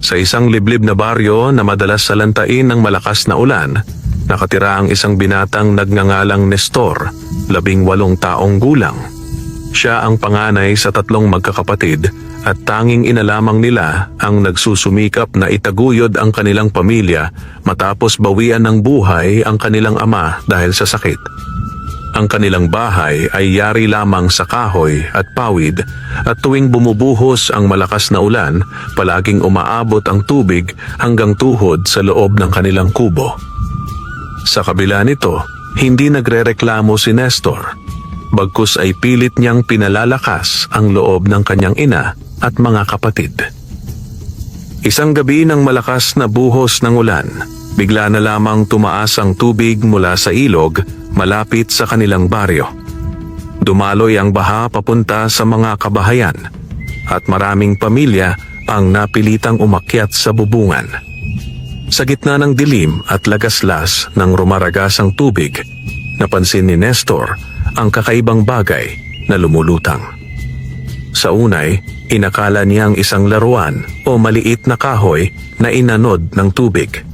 Sa isang liblib na baryo na madalas salantain ng malakas na ulan, nakatira ang isang binatang nagngangalang Nestor, 18 taong gulang. Siya ang panganay sa 3 magkakapatid at tanging ina lamang nila ang nagsusumikap na itaguyod ang kanilang pamilya matapos bawian ng buhay ang kanilang ama dahil sa sakit. Ang kanilang bahay ay yari lamang sa kahoy at pawid at tuwing bumubuhos ang malakas na ulan, palaging umaabot ang tubig hanggang tuhod sa loob ng kanilang kubo. Sa kabila nito, hindi nagrereklamo si Nestor, bagkus ay pilit niyang pinalalakas ang loob ng kanyang ina at mga kapatid. Isang gabi ng malakas na buhos ng ulan, bigla na lamang tumaas ang tubig mula sa ilog malapit sa kanilang baryo. Dumaloy ang baha papunta sa mga kabahayan at maraming pamilya ang napilitang umakyat sa bubungan. Sa gitna ng dilim at lagaslas ng rumaragasang tubig, napansin ni Nestor ang kakaibang bagay na lumulutang. Sa unay, inakala niyang isang laruan o maliit na kahoy na inanod ng tubig.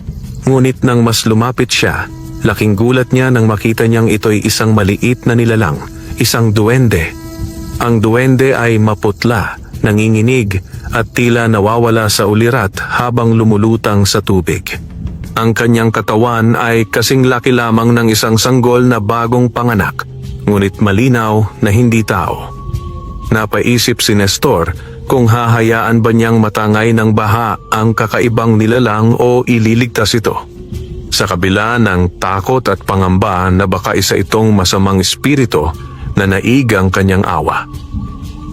Ngunit nang mas lumapit siya, laking gulat niya nang makita niyang ito'y isang maliit na nilalang, isang duwende. Ang duwende ay maputla, nanginginig at tila nawawala sa ulirat habang lumulutang sa tubig. Ang kanyang katawan ay kasing laki lamang ng isang sanggol na bagong panganak, ngunit malinaw na hindi tao. Napaisip si Nestor kung hahayaan ba niyang matangay ng baha ang kakaibang nilalang o ililigtas ito. Sa kabila ng takot at pangamba na baka isa itong masamang espiritu na naigang kanyang awa.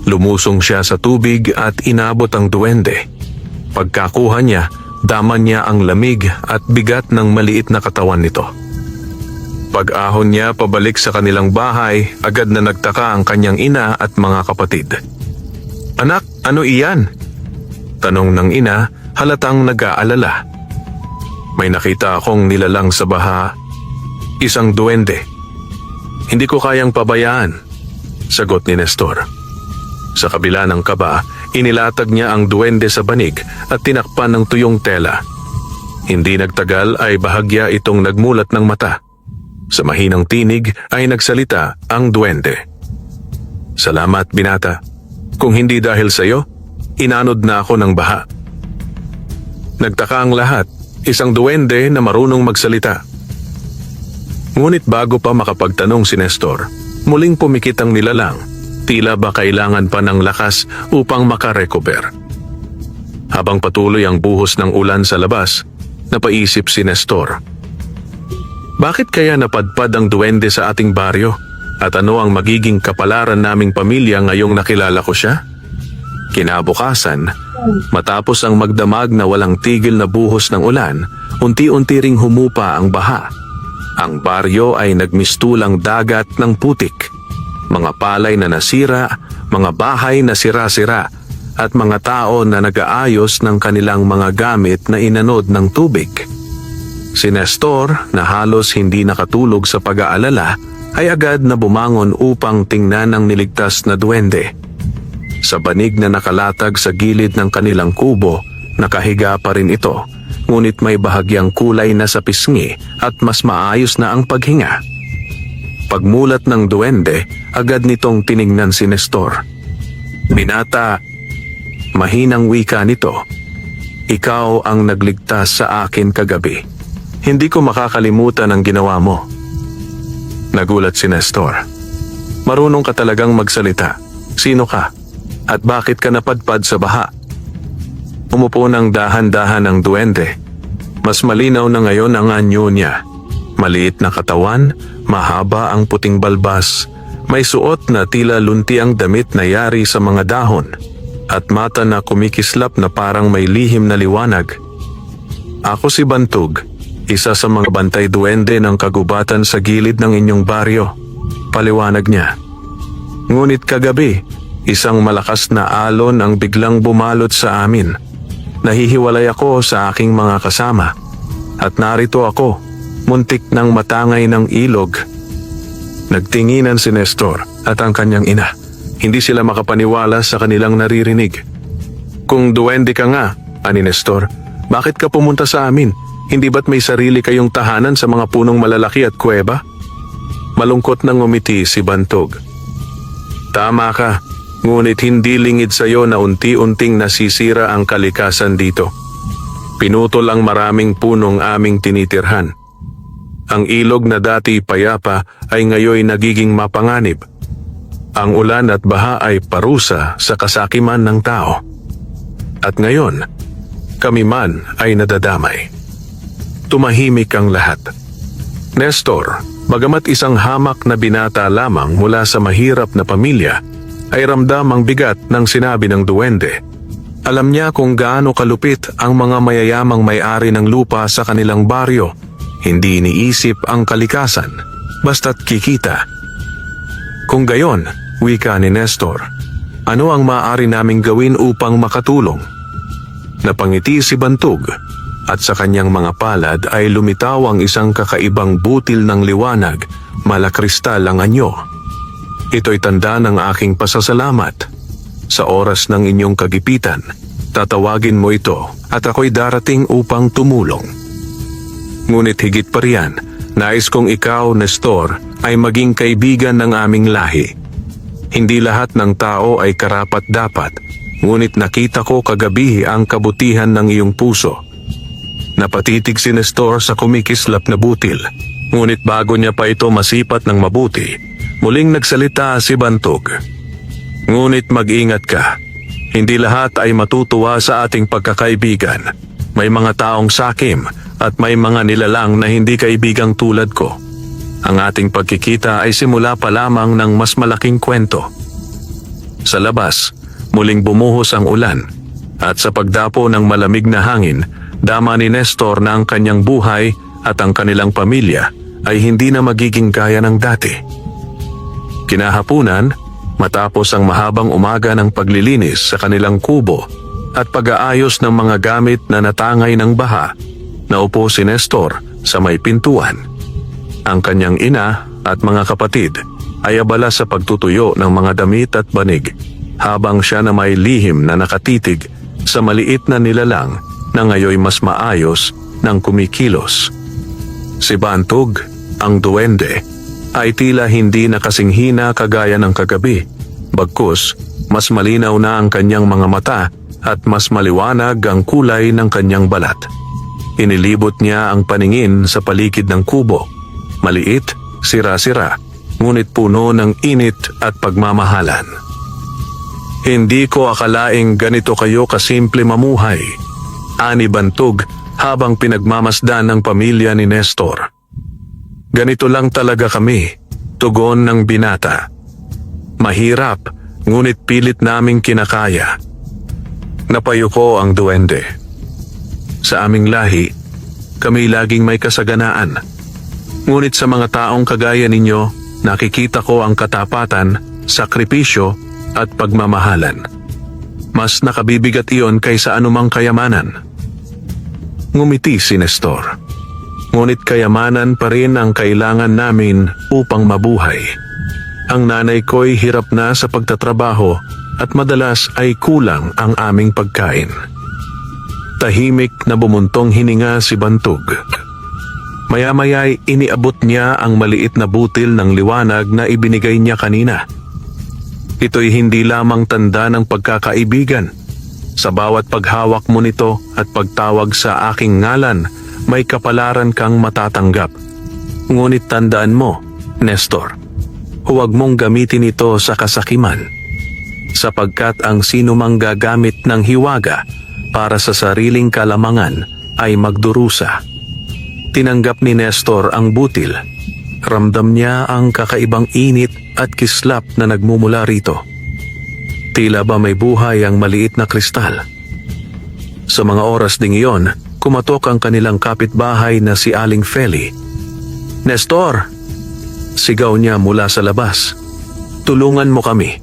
Lumusong siya sa tubig at inabot ang duwende. Pagkakuha niya, daman niya ang lamig at bigat ng maliit na katawan nito. Pag-ahon niya pabalik sa kanilang bahay, agad na nagtaka ang kanyang ina at mga kapatid. "Anak, ano iyan?" Tanong ng ina, halatang nag-aalala. "May nakita akong nilalang sa baha, isang duwende. Hindi ko kayang pabayaan," sagot ni Nestor. Sa kabila ng kaba, inilatag niya ang duwende sa banig at tinakpan ng tuyong tela. Hindi nagtagal ay bahagya itong nagmulat ng mata. Sa mahinang tinig ay nagsalita ang duwende. "Salamat, binata. Kung hindi dahil sa iyo, inanod na ako ng baha." Nagtaka ang lahat, isang duwende na marunong magsalita. Ngunit bago pa makapagtanong si Nestor, muling pumikit ang nilalang, tila ba kailangan pa ng lakas upang makarecover. Habang patuloy ang buhos ng ulan sa labas, napaisip si Nestor. Bakit kaya napadpad ang duwende sa ating baryo? At ano ang magiging kapalaran naming pamilya ngayong nakilala ko siya? Kinabukasan, matapos ang magdamag na walang tigil na buhos ng ulan, unti-unti ring humupa ang baha. Ang baryo ay nagmistulang dagat ng putik. Mga palay na nasira, mga bahay na sira-sira, at mga tao na nag-aayos ng kanilang mga gamit na inanod ng tubig. Si Nestor, na halos hindi nakatulog sa pag-aalala, ay agad na bumangon upang tingnan ang niligtas na duwende. Sa banig na nakalatag sa gilid ng kanilang kubo, nakahiga pa rin ito, ngunit may bahagyang kulay na sa pisngi at mas maayos na ang paghinga. Pagmulat ng duwende, agad nitong tiningnan si Nestor. "Binata," mahinang wika nito, "ikaw ang nagligtas sa akin kagabi. Hindi ko makakalimutan ang ginawa mo." Nagulat si Nestor. "Marunong ka talagang magsalita. Sino ka? At bakit ka napadpad sa baha?" Umupo ng dahan-dahan ang duwende. Mas malinaw na ngayon ang anyo niya. Maliit na katawan, mahaba ang puting balbas, may suot na tila lunti ang damit na yari sa mga dahon, at mata na kumikislap na parang may lihim na liwanag. "Ako si Bantug, isa sa mga bantay duwende ng kagubatan sa gilid ng inyong baryo," paliwanag niya. "Ngunit kagabi, isang malakas na alon ang biglang bumalot sa amin. Nahihiwalay ako sa aking mga kasama, at narito ako, muntik ng matangay ng ilog." Nagtinginan si Nestor at ang kanyang ina. Hindi sila makapaniwala sa kanilang naririnig. "Kung duwende ka nga, Ani Nestor, bakit ka pumunta sa amin? Hindi ba't may sarili kayong tahanan sa mga punong malalaki at kuweba? Malungkot nang ngumiti si Bantog. Tama ka, ngunit hindi lingid sa iyo na unti-unting nasisira ang kalikasan dito. Pinutol ang maraming punong aming tinitirhan. Ang ilog na dati payapa ay ngayoy nagiging mapanganib. Ang ulan at baha ay parusa sa kasakiman ng tao. At ngayon, kami man ay nadadamay. Tumahimik ang lahat. Nestor, bagamat isang hamak na binata lamang mula sa mahirap na pamilya, ay ramdam ang bigat ng sinabi ng duwende. Alam niya kung gaano kalupit ang mga mayayamang may-ari ng lupa sa kanilang baryo. Hindi iniisip ang kalikasan, basta't kikita. Kung gayon, wika ni Nestor, ano ang maaari naming gawin upang makatulong? Napangiti si Bantog at sa kanyang mga palad ay lumitaw ang isang kakaibang butil ng liwanag, malakristal ang anyo. Ito'y tanda ng aking pasasalamat. Sa oras ng inyong kagipitan, tatawagin mo ito at ako'y darating upang tumulong. Ngunit higit pa riyan, nais kong ikaw, Nestor, ay maging kaibigan ng aming lahi. Hindi lahat ng tao ay karapat-dapat, ngunit nakita ko kagabi ang kabutihan ng iyong puso. Napatitig si Nestor sa kumikislap na butil, ngunit bago niya pa ito masipat ng mabuti, muling nagsalita si Bantog. Ngunit mag-ingat ka, hindi lahat ay matutuwa sa ating pagkakaibigan. May mga taong sakim at may mga nilalang na hindi kaibigang tulad ko. Ang ating pagkikita ay simula pa lamang ng mas malaking kwento. Sa labas, muling bumuhos ang ulan at sa pagdapo ng malamig na hangin, dama ni Nestor na ang kanyang buhay at ang kanilang pamilya ay hindi na magiging gaya ng dati. Kinahapunan, matapos ang mahabang umaga ng paglilinis sa kanilang kubo at pag-aayos ng mga gamit na natangay ng baha, naupo si Nestor sa may pintuan. Ang kanyang ina at mga kapatid ay abala sa pagtutuyo ng mga damit at banig, habang siya na may lihim na nakatitig sa maliit na nilalang na ngayoy mas maayos ng kumikilos. Si Bantog, ang duwende, ay tila hindi na kasinghina kagaya ng kagabi, bagkus mas malinaw na ang kanyang mga mata at mas maliwanag ang kulay ng kanyang balat. Inilibot niya ang paningin sa paligid ng kubo. Maliit, sira-sira, ngunit puno ng init at pagmamahalan. Hindi ko akalaing ganito kayo kasimple mamuhay, ani Bantog habang pinagmamasdan ng pamilya ni Nestor. Ganito lang talaga kami, tugon ng binata. Mahirap, ngunit pilit naming kinakaya. Napayuko ang duwende. Sa aming lahi, kami laging may kasaganaan. Ngunit sa mga taong kagaya ninyo, nakikita ko ang katapatan, sakripisyo at pagmamahalan. Mas nakabibigat iyon kaysa anumang kayamanan. Ngumiti si Nestor. Ngunit kayamanan pa rin ang kailangan namin upang mabuhay. Ang nanay ko'y hirap na sa pagtatrabaho at madalas ay kulang ang aming pagkain. Tahimik na bumuntong hininga si Bantog. Maya-maya'y iniabot niya ang maliit na butil ng liwanag na ibinigay niya kanina. Ito'y hindi lamang tanda ng pagkakaibigan. Sa bawat paghawak mo nito at pagtawag sa aking ngalan, may kapalaran kang matatanggap. Ngunit tandaan mo, Nestor, huwag mong gamitin ito sa kasakiman, sapagkat ang sinumang gagamit ng hiwaga para sa sariling kalamangan ay magdurusa. Tinanggap ni Nestor ang butil. Ramdam niya ang kakaibang init at kislap na nagmumula rito. Tila ba may buhay ang maliit na kristal. Sa mga oras ding iyon, kumatok ang kanilang kapitbahay na si Aling Feli. "Nestor!" Sigaw niya mula sa labas. "Tulungan mo kami.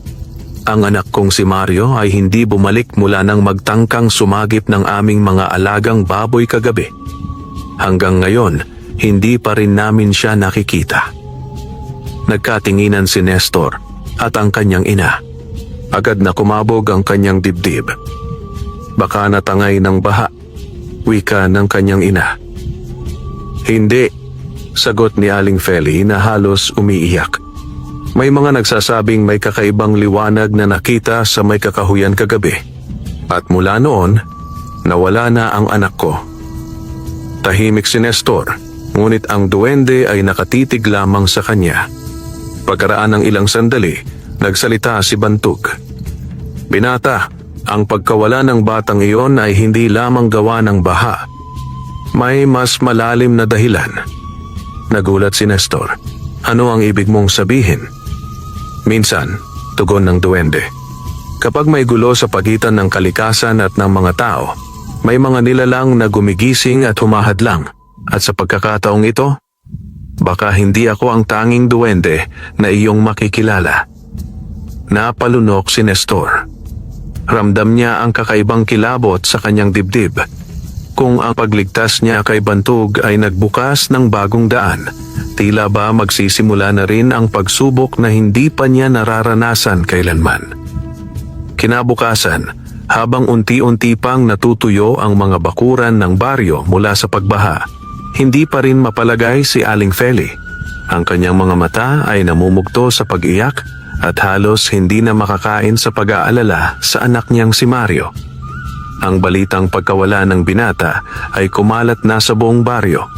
Ang anak kong si Mario ay hindi bumalik mula nang magtangkang sumagip ng aming mga alagang baboy kagabi. Hanggang ngayon, hindi pa rin namin siya nakikita." Nagkatinginan si Nestor at ang kanyang ina. Agad na kumabog ang kanyang dibdib. Baka natangay ng baha, wika ng kanyang ina. Hindi, sagot ni Aling Feli na halos umiiyak. May mga nagsasabing may kakaibang liwanag na nakita sa may kakahuyan kagabi. At mula noon, nawala na ang anak ko. Tahimik si Nestor, ngunit ang duwende ay nakatitig lamang sa kanya. Pagkaraan ng ilang sandali, nagsalita si Bantog. Binata, ang pagkawala ng batang iyon ay hindi lamang gawa ng baha. May mas malalim na dahilan. Nagulat si Nestor. Ano ang ibig mong sabihin? Minsan, tugon ng duwende. Kapag may gulo sa pagitan ng kalikasan at ng mga tao, may mga nilalang na gumigising at humahadlang. At sa pagkakataong ito, baka hindi ako ang tanging duwende na iyong makikilala. Napalunok si Nestor. Ramdam niya ang kakaibang kilabot sa kanyang dibdib. Kung ang pagligtas niya kay Bantog ay nagbukas ng bagong daan, tila ba magsisimula na rin ang pagsubok na hindi pa niya nararanasan kailanman. Kinabukasan, habang unti-unti pang natutuyo ang mga bakuran ng baryo mula sa pagbaha, hindi pa rin mapalagay si Aling Feli. Ang kanyang mga mata ay namumugto sa pag-iyak at halos hindi na makakain sa pag-aalala sa anak niyang si Mario. Ang balitang pagkawala ng binata ay kumalat na sa buong baryo.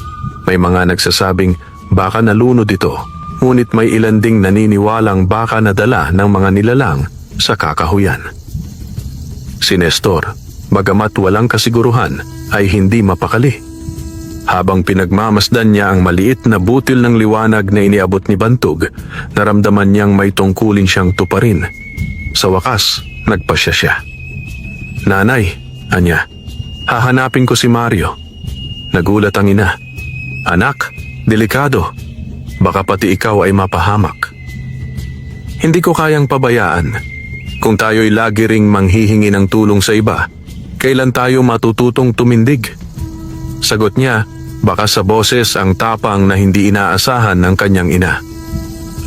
May mga nagsasabing baka nalunod ito, ngunit may ilan ding naniniwalang baka nadala ng mga nilalang sa kakahuyan. Si Nestor, bagamat walang kasiguruhan, ay hindi mapakali. Habang pinagmamasdan niya ang maliit na butil ng liwanag na iniabot ni Bantog, naramdaman niyang may tungkulin siyang tuparin. Sa wakas, nagpasya siya. Nanay, anya, hahanapin ko si Mario. Nagulat ang ina. Anak, delikado. Baka pati ikaw ay mapahamak. Hindi ko kayang pabayaan. Kung tayo'y lagi ring manghihingi ng tulong sa iba, kailan tayo matututong tumindig? Sagot niya, baka sa boses ang tapang na hindi inaasahan ng kanyang ina.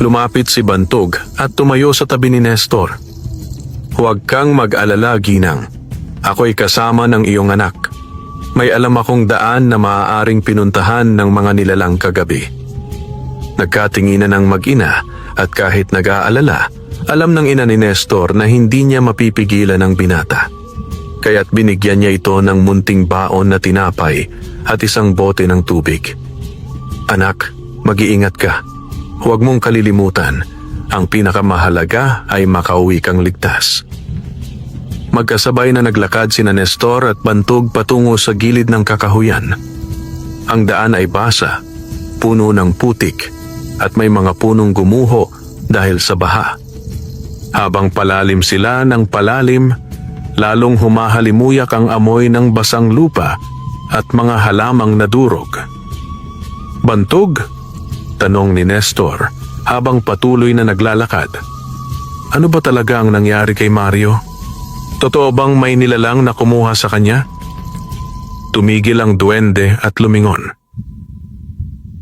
Lumapit si Bantog at tumayo sa tabi ni Nestor. Huwag kang mag-alala, Ginang. Ako'y kasama ng iyong anak. May alam akong daan na maaaring pinuntahan ng mga nilalang kagabi. Nagkatinginan ng mag-ina at kahit nag-aalala, alam ng ina ni Nestor na hindi niya mapipigilan ang binata. Kaya't binigyan niya ito ng munting baon na tinapay at isang bote ng tubig. Anak, mag-iingat ka. Huwag mong kalilimutan, ang pinakamahalaga ay makauwi kang ligtas. Magkasabay na naglakad sina Nestor at Bantog patungo sa gilid ng kakahuyan. Ang daan ay basa, puno ng putik, at may mga punong gumuho dahil sa baha. Habang palalim sila ng palalim, lalong humahalimuyak ang amoy ng basang lupa at mga halamang nadurog. Bantog? Tanong ni Nestor habang patuloy na naglalakad. Ano ba talaga ang nangyari kay Mario? Totoo bang may nilalang na kumuha sa kanya? Tumigil ang duwende at lumingon.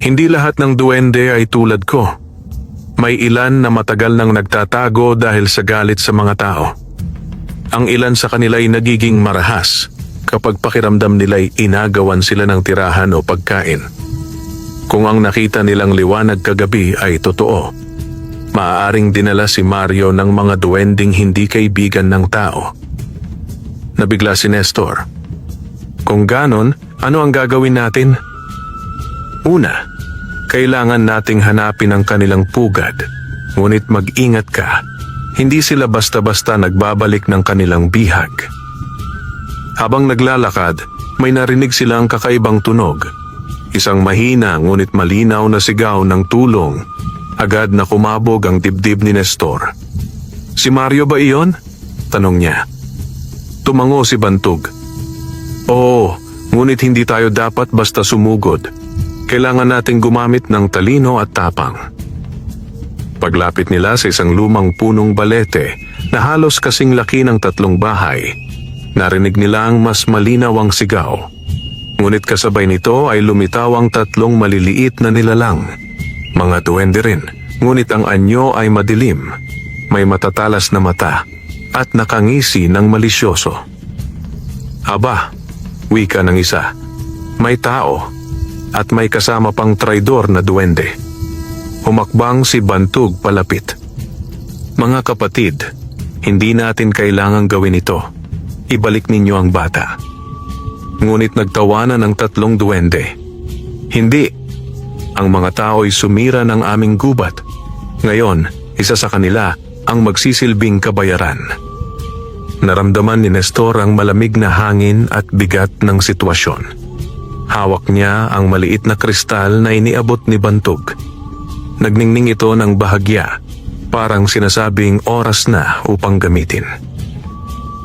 Hindi lahat ng duwende ay tulad ko. May ilan na matagal nang nagtatago dahil sa galit sa mga tao. Ang ilan sa kanila ay nagiging marahas kapag pakiramdam nila'y inagawan sila ng tirahan o pagkain. Kung ang nakita nilang liwanag kagabi ay totoo, maaaring dinala si Mario ng mga duwending hindi kaibigan ng tao. Nabigla si Nestor. Kung ganon, ano ang gagawin natin? Una, kailangan nating hanapin ang kanilang pugad, ngunit mag-ingat ka. Hindi sila basta-basta nagbabalik ng kanilang bihag. Habang naglalakad, may narinig silang kakaibang tunog. Isang mahina ngunit malinaw na sigaw ng tulong. Agad na kumabog ang dibdib ni Nestor. Si Mario ba iyon? Tanong niya. Tumango si Bantog. Oo, ngunit hindi tayo dapat basta sumugod. Kailangan nating gumamit ng talino at tapang. Paglapit nila sa isang lumang punong balete na halos kasing laki ng 3 bahay, narinig nila ang mas malinaw ang sigaw. Ngunit kasabay nito ay lumitaw ang 3 maliliit na nilalang. Mga duwende rin, ngunit ang anyo ay madilim, may matatalas na mata at nakangisi ng malisyoso. Aba, wika ng isa. May tao at may kasama pang traidor na duwende. Humakbang si Bantog palapit. Mga kapatid, hindi natin kailangang gawin ito. Ibalik ninyo ang bata. Ngunit nagtawanan ang tatlong duwende. Hindi. Ang mga tao'y sumira ng aming gubat. Ngayon, isa sa kanila ang magsisilbing kabayaran. Naramdaman ni Nestor ang malamig na hangin at bigat ng sitwasyon. Hawak niya ang maliit na kristal na iniabot ni Bantog. Nagningning ito ng bahagya, parang sinasabing oras na upang gamitin.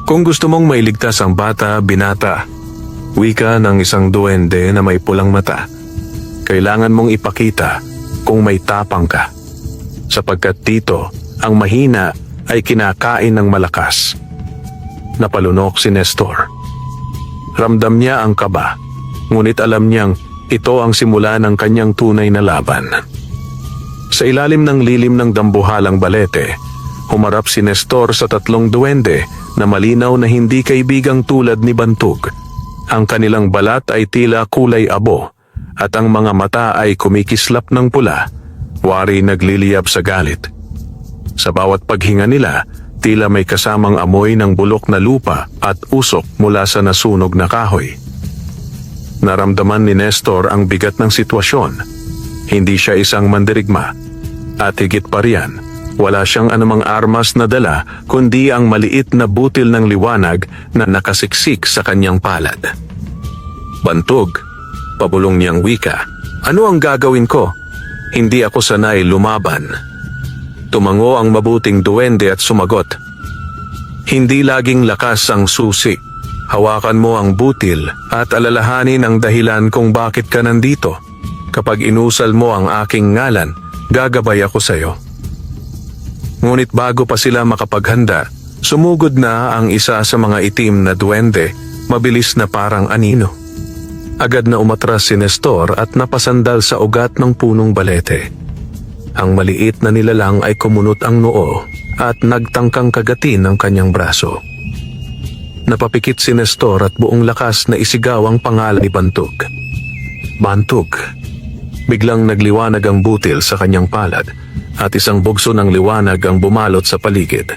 Kung gusto mong mailigtas ang bata, binata, wika ng isang duwende na may pulang mata, kailangan mong ipakita kung may tapang ka. Sapagkat dito, ang mahina ay kinakain ng malakas. Napalunok si Nestor. Ramdam niya ang kaba, ngunit alam niyang ito ang simula ng kanyang tunay na laban. Sa ilalim ng lilim ng dambuhalang balete, humarap si Nestor sa tatlong duwende na malinaw na hindi kaibigang tulad ni Bantog. Ang kanilang balat ay tila kulay abo at ang mga mata ay kumikislap ng pula, wari nagliliyab sa galit. Sa bawat paghinga nila, tila may kasamang amoy ng bulok na lupa at usok mula sa nasunog na kahoy. Naramdaman ni Nestor ang bigat ng sitwasyon. Hindi siya isang mandirigma. At higit pa riyan, wala siyang anumang armas na dala kundi ang maliit na butil ng liwanag na nakasiksik sa kanyang palad. Bantog, pabulong niyang wika. Ano ang gagawin ko? Hindi ako sanay lumaban. Tumango ang mabuting duwende at sumagot. Hindi laging lakas ang susi. Hawakan mo ang butil at alalahanin ang dahilan kung bakit ka nandito. Kapag inusal mo ang aking ngalan, gagabay ako sa iyo. Ngunit bago pa sila makapaghanda, sumugod na ang isa sa mga itim na duwende, mabilis na parang anino. Agad na umatras si Nestor at napasandal sa ugat ng punong balete. Ang maliit na nilalang ay kumunot ang noo at nagtangkang kagatin ang kanyang braso. Napapikit si Nestor at buong lakas na isigaw ang pangalan ni Bantog. Bantog. Biglang nagliwanag ang butil sa kanyang palad at isang bugso ng liwanag ang bumalot sa paligid.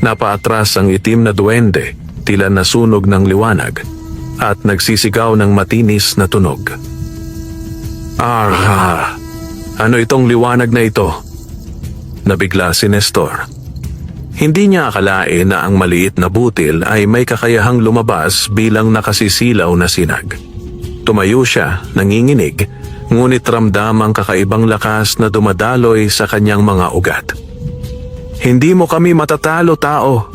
Napaatras ang itim na duwende, tila nasunog ng liwanag at nagsisigaw ng matinis na tunog. Arha! Ano itong liwanag na ito? Nabigla si Nestor. Hindi niya akalain na ang maliit na butil ay may kakayahang lumabas bilang nakasisilaw na sinag. Tumayo siya, nanginginig, ngunit ramdam ang kakaibang lakas na dumadaloy sa kanyang mga ugat. Hindi mo kami matatalo, tao!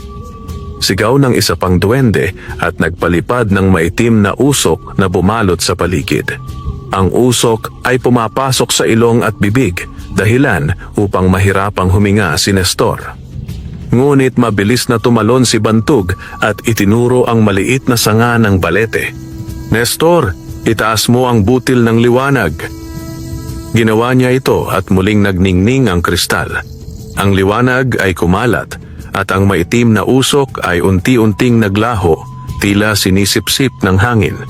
Sigaw ng isa pang duwende at nagpalipad ng maitim na usok na bumalot sa paligid. Ang usok ay pumapasok sa ilong at bibig, dahilan upang mahirapang huminga si Nestor. Ngunit mabilis na tumalon si Bantog at itinuro ang maliit na sanga ng balete. Nestor, itaas mo ang butil ng liwanag. Ginawa niya ito at muling nagningning ang kristal. Ang liwanag ay kumalat at ang maitim na usok ay unti-unting naglaho, tila sinisipsip ng hangin.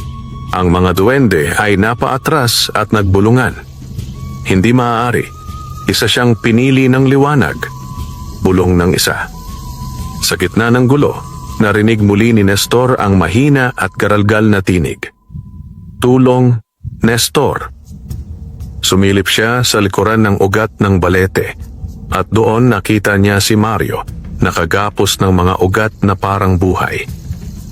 Ang mga duwende ay napaatras at nagbulungan. Hindi maaari. Isa siyang pinili ng liwanag. Bulong ng isa. Sa gitna ng gulo, narinig muli ni Nestor ang mahina at garalgal na tinig. Tulong, Nestor. Sumilip siya sa likuran ng ugat ng balete at doon nakita niya si Mario, nakagapos ng mga ugat na parang buhay.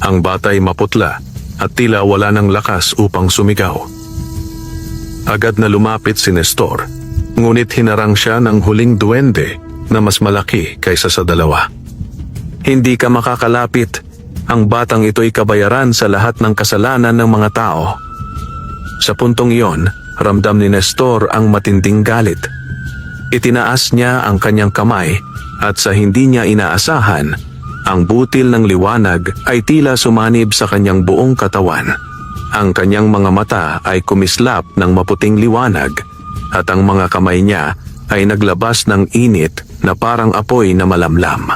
Ang batay maputla at tila wala ng lakas upang sumigaw. Agad na lumapit si Nestor, ngunit hinarang siya ng huling duwende na mas malaki kaysa sa dalawa. Hindi ka makakalapit. Ang batang ito'y kabayaran sa lahat ng kasalanan ng mga tao. Sa puntong iyon, ramdam ni Nestor ang matinding galit. Itinaas niya ang kanyang kamay at sa hindi niya inaasahan, ang butil ng liwanag ay tila sumanib sa kanyang buong katawan. Ang kanyang mga mata ay kumislap ng maputing liwanag at ang mga kamay niya ay naglabas ng init na parang apoy na malamlam.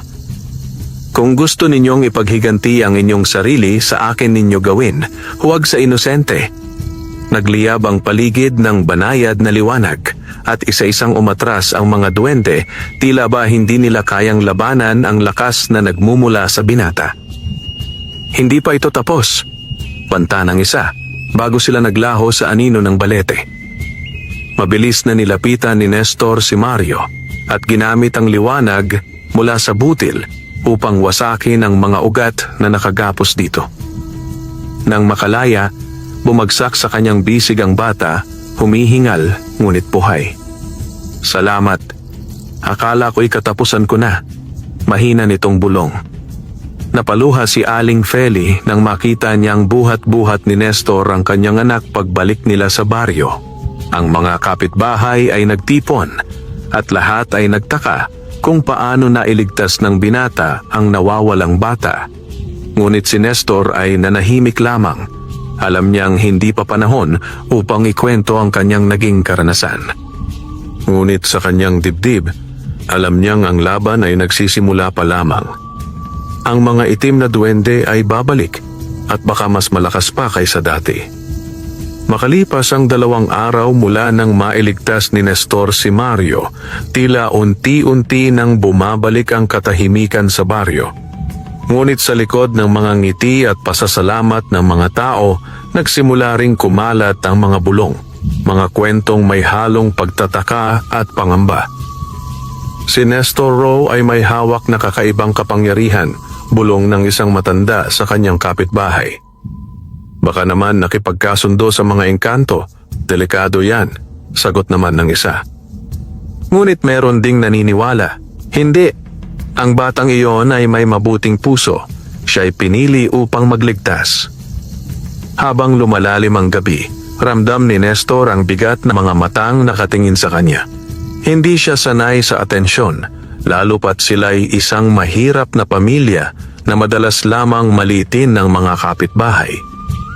Kung gusto ninyong ipaghiganti ang inyong sarili, sa akin ninyo gawin, huwag sa inosente. Nagliyab ang paligid ng banayad na liwanag, at isa-isang umatras ang mga duwende, tila ba hindi nila kayang labanan ang lakas na nagmumula sa binata. Hindi pa ito tapos. Banta ng isa, bago sila naglaho sa anino ng balete. Mabilis na nilapitan ni Nestor si Mario, at ginamit ang liwanag mula sa butil upang wasakin ang mga ugat na nakagapos dito. Nang makalaya, bumagsak sa kanyang bisig ang bata, humihingal ngunit buhay. Salamat. Akala ko'y katapusan ko na. Mahina nitong bulong. Napaluha si Aling Feli nang makita niyang buhat-buhat ni Nestor ang kanyang anak pagbalik nila sa baryo. Ang mga kapitbahay ay nagtipon at lahat ay nagtaka kung paano nailigtas ng binata ang nawawalang bata. Ngunit si Nestor ay nanahimik lamang. Alam niyang hindi pa panahon upang ikwento ang kanyang naging karanasan. Ngunit sa kanyang dibdib, alam niyang ang laban ay nagsisimula pa lamang. Ang mga itim na duwende ay babalik at baka mas malakas pa kaysa dati. Makalipas ang 2 araw mula nang mailigtas ni Nestor si Mario, tila unti-unti nang bumabalik ang katahimikan sa baryo. Ngunit sa likod ng mga ngiti at pasasalamat ng mga tao, nagsimula ring kumalat ang mga bulong, mga kwentong may halong pagtataka at pangamba. Si Nestor Rowe ay may hawak na kakaibang kapangyarihan, bulong ng isang matanda sa kanyang kapitbahay. Baka naman nakipagkasundo sa mga engkanto, delikado yan, sagot naman ng isa. Ngunit meron ding naniniwala, hindi. Ang batang iyon ay may mabuting puso, siya'y pinili upang magligtas. Habang lumalalim ang gabi, ramdam ni Nestor ang bigat na mga matang nakatingin sa kanya. Hindi siya sanay sa atensyon, lalo pat sila'y isang mahirap na pamilya na madalas lamang maliitin ng mga kapitbahay.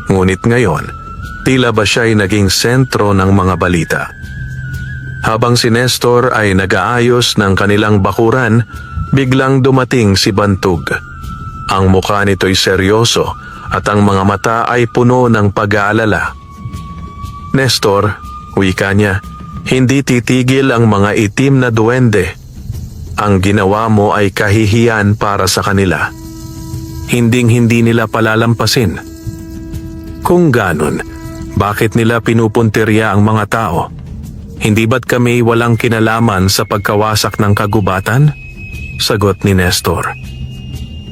Ngunit ngayon, tila ba siya'y naging sentro ng mga balita. Habang si Nestor ay nag-aayos ng kanilang bakuran, biglang dumating si Bantug. Ang mukha nito'y seryoso at ang mga mata ay puno ng pag-aalala. Nestor, wika niya, hindi titigil ang mga itim na duwende. Ang ginawa mo ay kahihiyan para sa kanila. Hinding-hindi nila palalampasin. Kung ganon, bakit nila pinupuntirya ang mga tao? Hindi ba't kami walang kinalaman sa pagkawasak ng kagubatan? Sagot ni Nestor.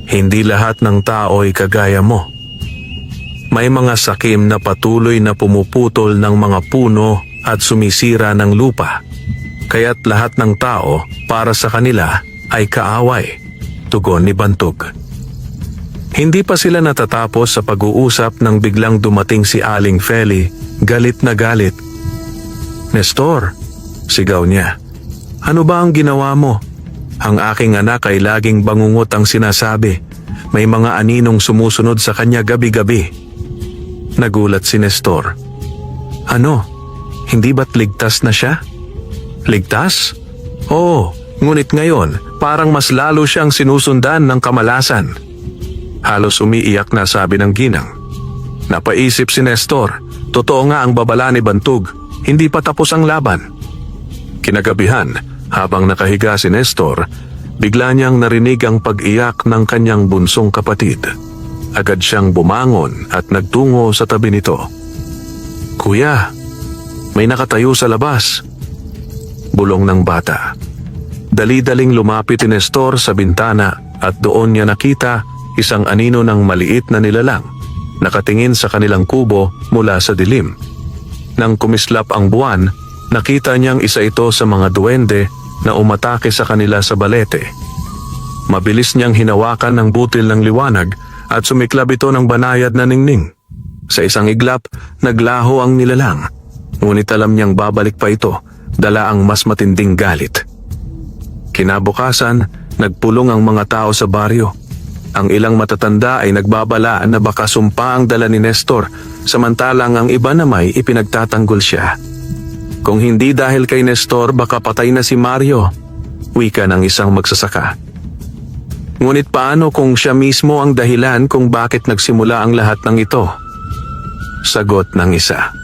Hindi lahat ng tao ay kagaya mo. May mga sakim na patuloy na pumuputol ng mga puno at sumisira ng lupa. Kaya't lahat ng tao para sa kanila ay kaaway, tugon ni Bantug. Hindi pa sila natatapos sa pag-uusap nang biglang dumating si Aling Feli, galit na galit. Nestor, sigaw niya, ano ba ang ginawa mo? Ang aking anak ay laging bangungot ang sinasabi. May mga aninong sumusunod sa kanya gabi-gabi. Nagulat si Nestor. Ano? Hindi ba't ligtas na siya? Ligtas? Oo, ngunit ngayon parang mas lalo siyang sinusundan ng kamalasan. Halos umiiyak na sabi ng ginang. Napaisip si Nestor, totoo nga ang babala ni Bantug, hindi pa tapos ang laban. Kinagabihan, habang nakahiga si Nestor, bigla niyang narinig ang pag-iyak ng kanyang bunsong kapatid. Agad siyang bumangon at nagtungo sa tabi nito. Kuya, may nakatayo sa labas. Bulong ng bata. Dali-daling lumapit si Nestor sa bintana at doon niya nakita isang anino ng maliit na nilalang, nakatingin sa kanilang kubo mula sa dilim. Nang kumislap ang buwan, nakita niyang isa ito sa mga duwende na umatake sa kanila sa balete. Mabilis niyang hinawakan ang butil ng liwanag at sumiklab ito ng banayad na ningning. Sa isang iglap, naglaho ang nilalang. Ngunit alam niyang babalik pa ito, dala ang mas matinding galit. Kinabukasan, nagpulong ang mga tao sa baryo. Ang ilang matatanda ay nagbabala na baka sumpa ang dala ni Nestor, samantalang ang iba na may ipinagtatanggol siya. Kung hindi dahil kay Nestor, baka patay na si Mario, wika ng isang magsasaka. Ngunit paano kung siya mismo ang dahilan kung bakit nagsimula ang lahat ng ito? Sagot ng isa.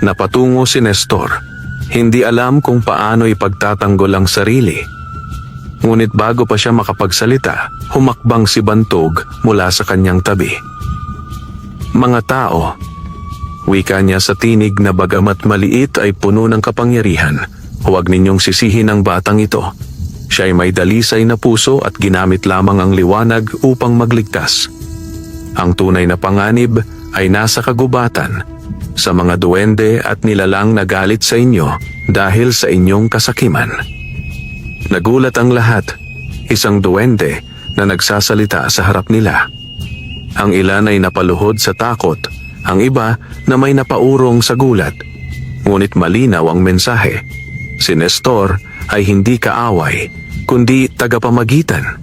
Napatungo si Nestor. Hindi alam kung paano ipagtatanggol ang sarili. Ngunit bago pa siya makapagsalita, humakbang si Bantog mula sa kanyang tabi. Mga tao, wika niya sa tinig na bagamat maliit ay puno ng kapangyarihan, huwag ninyong sisihin ang batang ito. Siya ay may dalisay na puso at ginamit lamang ang liwanag upang magligtas. Ang tunay na panganib ay nasa kagubatan, sa mga duwende at nilalang na galit sa inyo dahil sa inyong kasakiman. Nagulat ang lahat, isang duwende na nagsasalita sa harap nila. Ang ilan ay napaluhod sa takot, ang iba na may napaurong sa gulat. Ngunit malinaw ang mensahe. Si Nestor ay hindi kaaway, kundi tagapamagitan.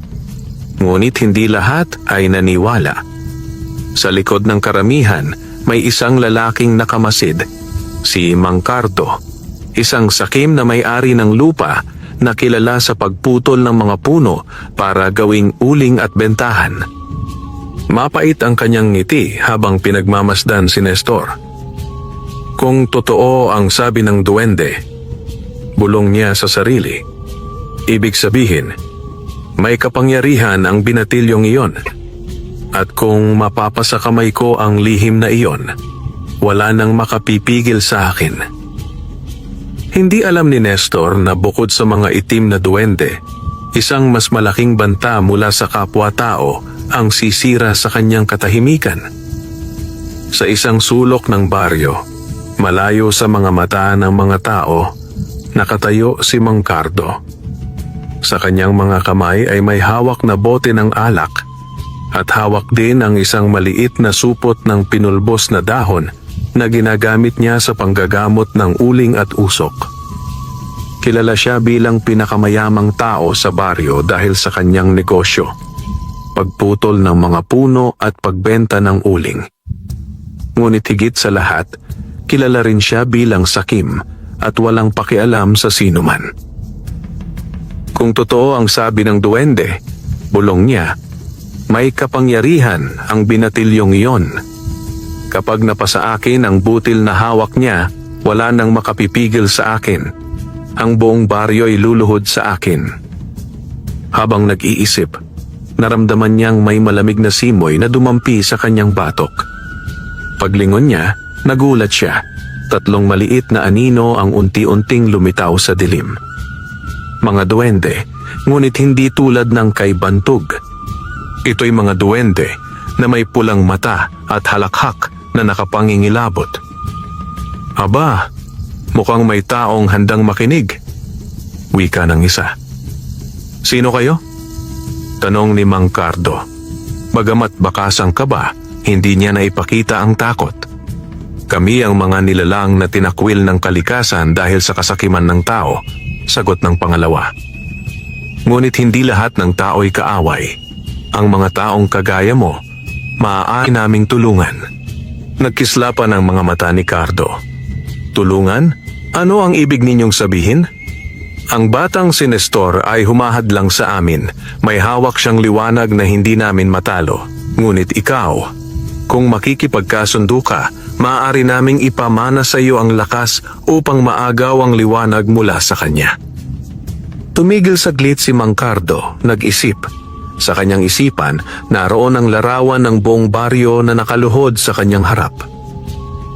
Ngunit hindi lahat ay naniwala. Sa likod ng karamihan, may isang lalaking nakamasid, si Mang Cardo, isang sakim na may-ari ng lupa na kilala sa pagputol ng mga puno para gawing uling at bentahan. Mapait ang kanyang ngiti habang pinagmamasdan si Nestor. Kung totoo ang sabi ng duwende, bulong niya sa sarili. Ibig sabihin, may kapangyarihan ang binatilyong iyon. At kung mapapasa kamay ko ang lihim na iyon, wala nang makapipigil sa akin. Hindi alam ni Nestor na bukod sa mga itim na duwende, isang mas malaking banta mula sa kapwa-tao ang sisira sa kanyang katahimikan. Sa isang sulok ng baryo, malayo sa mga mata ng mga tao, nakatayo si Mang Cardo. Sa kanyang mga kamay ay may hawak na bote ng alak at hawak din ang isang maliit na supot ng pinulbos na dahon na ginagamit niya sa panggagamot ng uling at usok. Kilala siya bilang pinakamayamang tao sa baryo dahil sa kanyang negosyo, pagputol ng mga puno at pagbenta ng uling. Ngunit higit sa lahat, kilala rin siya bilang sakim at walang pakialam sa sinuman. Kung totoo ang sabi ng duwende, bulong niya, may kapangyarihan ang binatilyong iyon. Kapag napasa akin ang butil na hawak niya, wala nang makapipigil sa akin. Ang buong baryo ay luluhod sa akin. Habang nag-iisip, naramdaman niyang may malamig na simoy na dumampi sa kanyang batok. Paglingon niya, nagulat siya. 3 maliit na anino ang unti-unting lumitaw sa dilim. Mga duwende, ngunit hindi tulad ng kay Bantog. Ito'y mga duwende na may pulang mata at halakhak na nakapangingilabot. Aba, mukhang may taong handang makinig. Wika ng isa. Sino kayo? Tanong ni Mang Cardo. Bagamat bakas ang kaba, hindi niya naipakita ang takot. Kami ang mga nilalang na tinakwil ng kalikasan dahil sa kasakiman ng tao, sagot ng pangalawa. Ngunit hindi lahat ng tao'y kaaway. Ang mga taong kagaya mo, maaari naming tulungan. Nagkislapan ang mga mata ni Cardo. Tulungan? Ano ang ibig ninyong sabihin? Ang batang si Nestor ay humahadlang sa amin. May hawak siyang liwanag na hindi namin matalo. Ngunit ikaw, kung makikipagkasundo ka, maaari naming ipamana sa iyo ang lakas upang maagaw ang liwanag mula sa kanya. Tumigil saglit si Mang Cardo, nag-isip. Sa kanyang isipan, naroon ang larawan ng buong baryo na nakaluhod sa kanyang harap.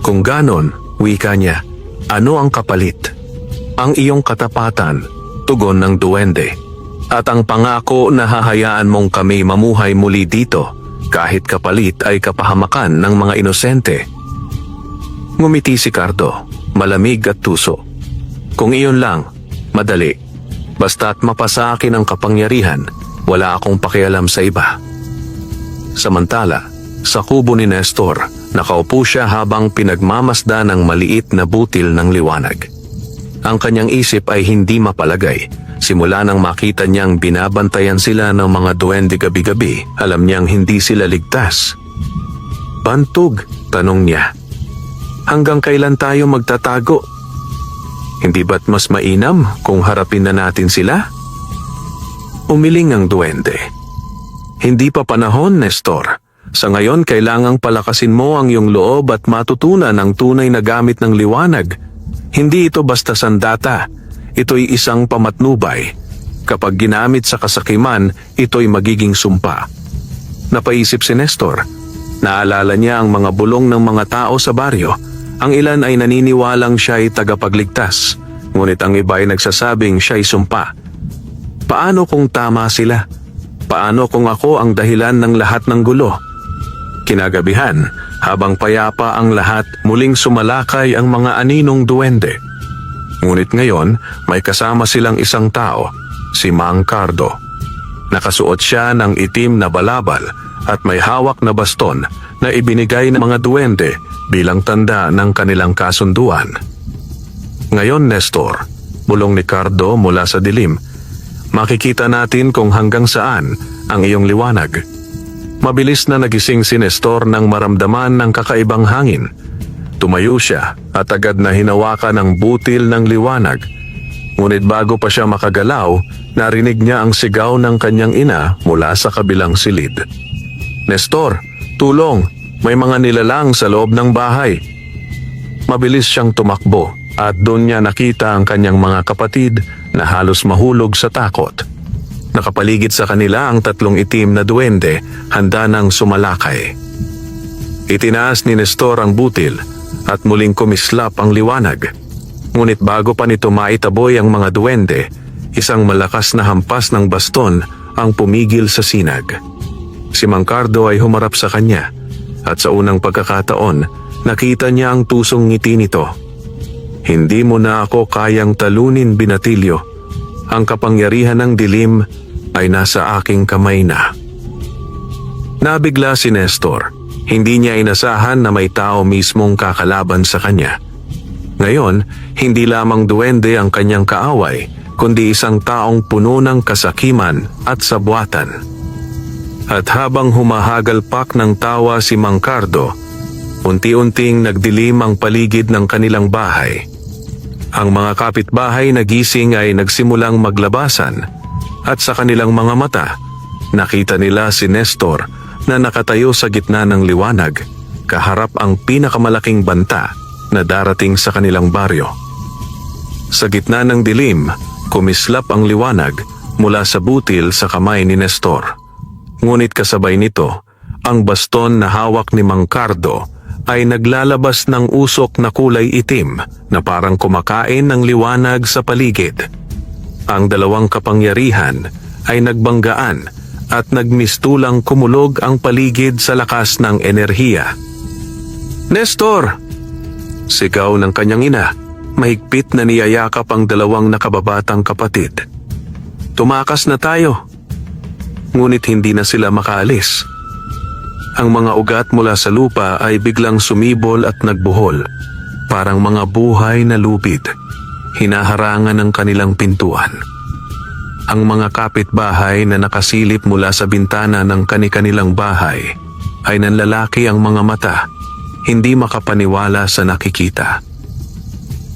Kung ganon, wika niya, ano ang kapalit? Ang iyong katapatan, tugon ng duwende, at ang pangako na hahayaan mong kami mamuhay muli dito, kahit kapalit ay kapahamakan ng mga inosente. Ngumiti si Cardo, malamig at tuso. Kung iyon lang, madali. Basta't mapasa akin ang kapangyarihan, wala akong pakialam sa iba. Samantala, sa kubo ni Nestor, nakaupo siya habang pinagmamasdan ng maliit na butil ng liwanag. Ang kanyang isip ay hindi mapalagay. Simula nang makita niyang binabantayan sila ng mga duwende gabi-gabi, alam niyang hindi sila ligtas. Bantog, tanong niya. Hanggang kailan tayo magtatago? Hindi ba't mas mainam kung harapin na natin sila? Umiling ang duwende. Hindi pa panahon, Nestor. Sa ngayon, kailangang palakasin mo ang iyong loob at matutunan ang tunay na gamit ng liwanag. Hindi ito basta sandata. Ito'y isang pamatnubay. Kapag ginamit sa kasakiman, ito'y magiging sumpa. Napaisip si Nestor. Naalala niya ang mga bulong ng mga tao sa baryo. Ang ilan ay naniniwalang siya'y tagapagligtas, ngunit ang iba ay nagsasabing siya'y sumpa. Paano kung tama sila? Paano kung ako ang dahilan ng lahat ng gulo? Kinagabihan, habang payapa ang lahat, muling sumalakay ang mga aninong duwende. Ngunit ngayon, may kasama silang isang tao, si Mang Cardo. Nakasuot siya ng itim na balabal at may hawak na baston na ibinigay ng mga duwende bilang tanda ng kanilang kasunduan. Ngayon, Nestor, bulong ni Cardo mula sa dilim, makikita natin kung hanggang saan ang iyong liwanag. Mabilis na nagising si Nestor nang maramdaman ng kakaibang hangin. Tumayo siya at agad na hinawakan ang butil ng liwanag. Ngunit bago pa siya makagalaw, narinig niya ang sigaw ng kanyang ina mula sa kabilang silid. Nestor, tulong! May mga nilalang sa loob ng bahay. Mabilis siyang tumakbo at doon niya nakita ang kanyang mga kapatid na halos mahulog sa takot. Nakapaligid sa kanila ang 3 itim na duwende, handa nang sumalakay. Itinaas ni Nestor ang butil at muling kumislap ang liwanag. Ngunit bago pa nito maitaboy ang mga duwende, isang malakas na hampas ng baston ang pumigil sa sinag. Si Mang Cardo ay humarap sa kanya at sa unang pagkakataon, nakita niya ang tusong ngiti nito. Hindi mo na ako kayang talunin, binatilyo. Ang kapangyarihan ng dilim ay nasa aking kamay na. Nabigla si Nestor. Hindi niya inasahan na may tao mismong kakalaban sa kanya. Ngayon, hindi lamang duwende ang kanyang kaaway, kundi isang taong puno ng kasakiman at sabwatan. At habang humahagalpak ng tawa si Mang Cardo, unti-unting nagdilim ang paligid ng kanilang bahay. Ang mga kapitbahay na gising ay nagsimulang maglabasan at sa kanilang mga mata, nakita nila si Nestor na nakatayo sa gitna ng liwanag, kaharap ang pinakamalaking banta na darating sa kanilang baryo. Sa gitna ng dilim, kumislap ang liwanag mula sa butil sa kamay ni Nestor. Ngunit kasabay nito, ang baston na hawak ni Mang Cardo ay naglalabas ng usok na kulay itim na parang kumakain ng liwanag sa paligid. Ang dalawang kapangyarihan ay nagbanggaan at nagmistulang kumulog ang paligid sa lakas ng enerhiya. Nestor! Sigaw ng kanyang ina, mahigpit na niyayakap ang dalawang nakababatang kapatid. Tumakas na tayo! Ngunit hindi na sila makaalis. Ang mga ugat mula sa lupa ay biglang sumibol at nagbuhol, parang mga buhay na lubid, hinaharangan ng kanilang pintuan. Ang mga kapitbahay na nakasilip mula sa bintana ng kani-kanilang bahay ay nanlalaki ang mga mata, hindi makapaniwala sa nakikita.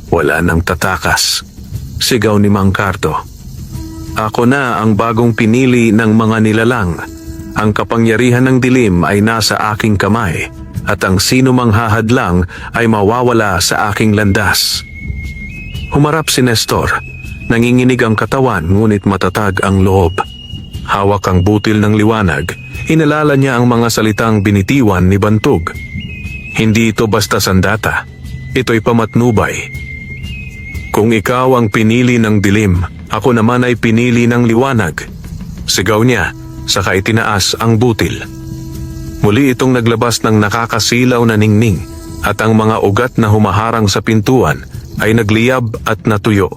Wala nang tatakas, sigaw ni Mang Cardo. Ako na ang bagong pinili ng mga nilalang. Ang kapangyarihan ng dilim ay nasa aking kamay at ang sino mang hahadlang ay mawawala sa aking landas. Humarap si Nestor. Nanginginig ang katawan ngunit matatag ang loob. Hawak ang butil ng liwanag. Inalala niya ang mga salitang binitiwan ni Bantog. Hindi ito basta sandata. Ito'y pamatnubay. Kung ikaw ang pinili ng dilim, ako naman ay pinili ng liwanag. Sigaw niya, saka itinaas ang butil. Muli itong naglabas ng nakakasilaw na ningning at ang mga ugat na humaharang sa pintuan ay nagliyab at natuyo.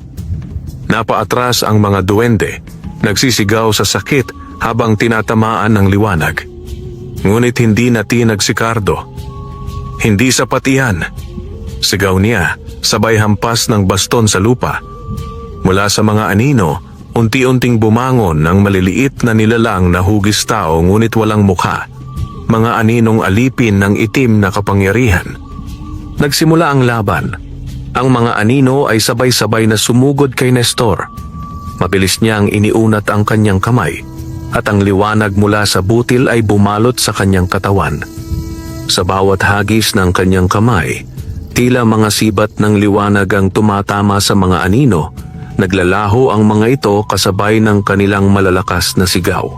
Napaatras ang mga duwende, nagsisigaw sa sakit habang tinatamaan ng liwanag. Ngunit hindi natinag si Cardo. Hindi sapat iyan. Sigaw niya, sabay hampas ng baston sa lupa. Mula sa mga anino, unti-unting bumangon ang maliliit na nilalang na hugis tao ngunit walang mukha. Mga aninong alipin ng itim na kapangyarihan. Nagsimula ang laban. Ang mga anino ay sabay-sabay na sumugod kay Nestor. Mabilis niyang iniunat ang kanyang kamay at ang liwanag mula sa butil ay bumalot sa kanyang katawan. Sa bawat hagis ng kanyang kamay, tila mga sibat ng liwanag ang tumatama sa mga anino. Naglalaho ang mga ito kasabay ng kanilang malalakas na sigaw.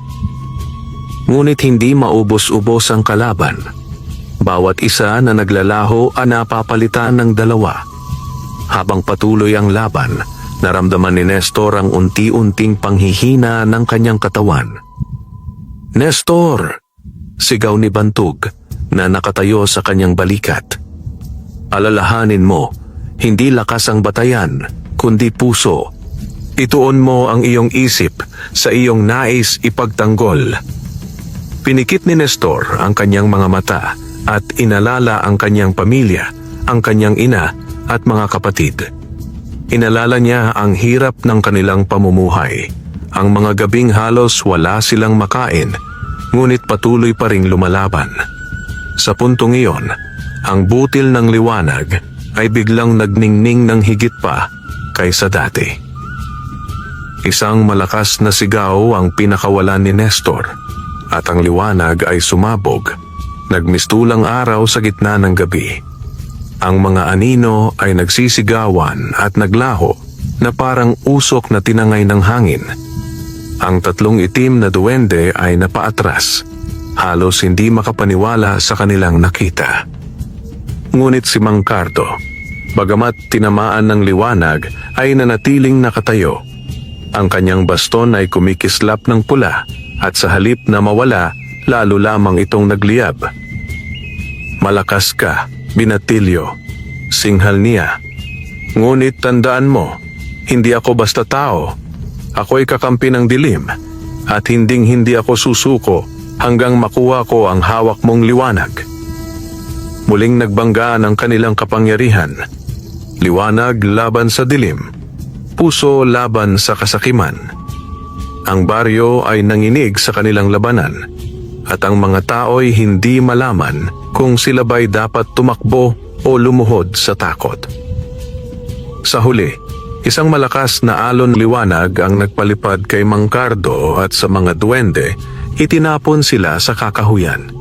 Ngunit hindi maubos-ubos ang kalaban. Bawat isa na naglalaho ay napapalitan ng dalawa. Habang patuloy ang laban, naramdaman ni Nestor ang unti-unting panghihina ng kanyang katawan. "Nestor!" sigaw ni Bantug na nakatayo sa kanyang balikat. "Alalahanin mo, hindi lakas ang batayan, kundi puso. Ituon mo ang iyong isip sa iyong nais ipagtanggol." Pinikit ni Nestor ang kanyang mga mata at inalala ang kanyang pamilya, ang kanyang ina at mga kapatid. Inalala niya ang hirap ng kanilang pamumuhay. Ang mga gabing halos wala silang makain, ngunit patuloy pa ring lumalaban. Sa puntong iyon, ang butil ng liwanag ay biglang nagningning ng higit pa kaysa dati. Isang malakas na sigaw ang pinakawalan ni Nestor at ang liwanag ay sumabog. Nagmistulang araw sa gitna ng gabi. Ang mga anino ay nagsisigawan at naglaho na parang usok na tinangay ng hangin. Ang tatlong itim na duwende ay napaatras. Halos hindi makapaniwala sa kanilang nakita. Ngunit si Mang Cardo, bagamat tinamaan ng liwanag, ay nanatiling nakatayo. Ang kanyang baston ay kumikislap ng pula at sa halip na mawala, lalo lamang itong nagliyab. "Malakas ka, Binatilyo," singhal niya. "Ngunit tandaan mo, hindi ako basta tao. Ako'y kakampi ng dilim at hindi ako susuko hanggang makuha ko ang hawak mong liwanag." Muling nagbanggaan ang kanilang kapangyarihan. Liwanag laban sa dilim, puso laban sa kasakiman. Ang baryo ay nanginig sa kanilang labanan at ang mga tao'y hindi malaman kung sila ba'y dapat tumakbo o lumuhod sa takot. Sa huli, isang malakas na alon liwanag ang nagpalipad kay Mang Cardo at sa mga duwende, itinapon sila sa kakahuyan.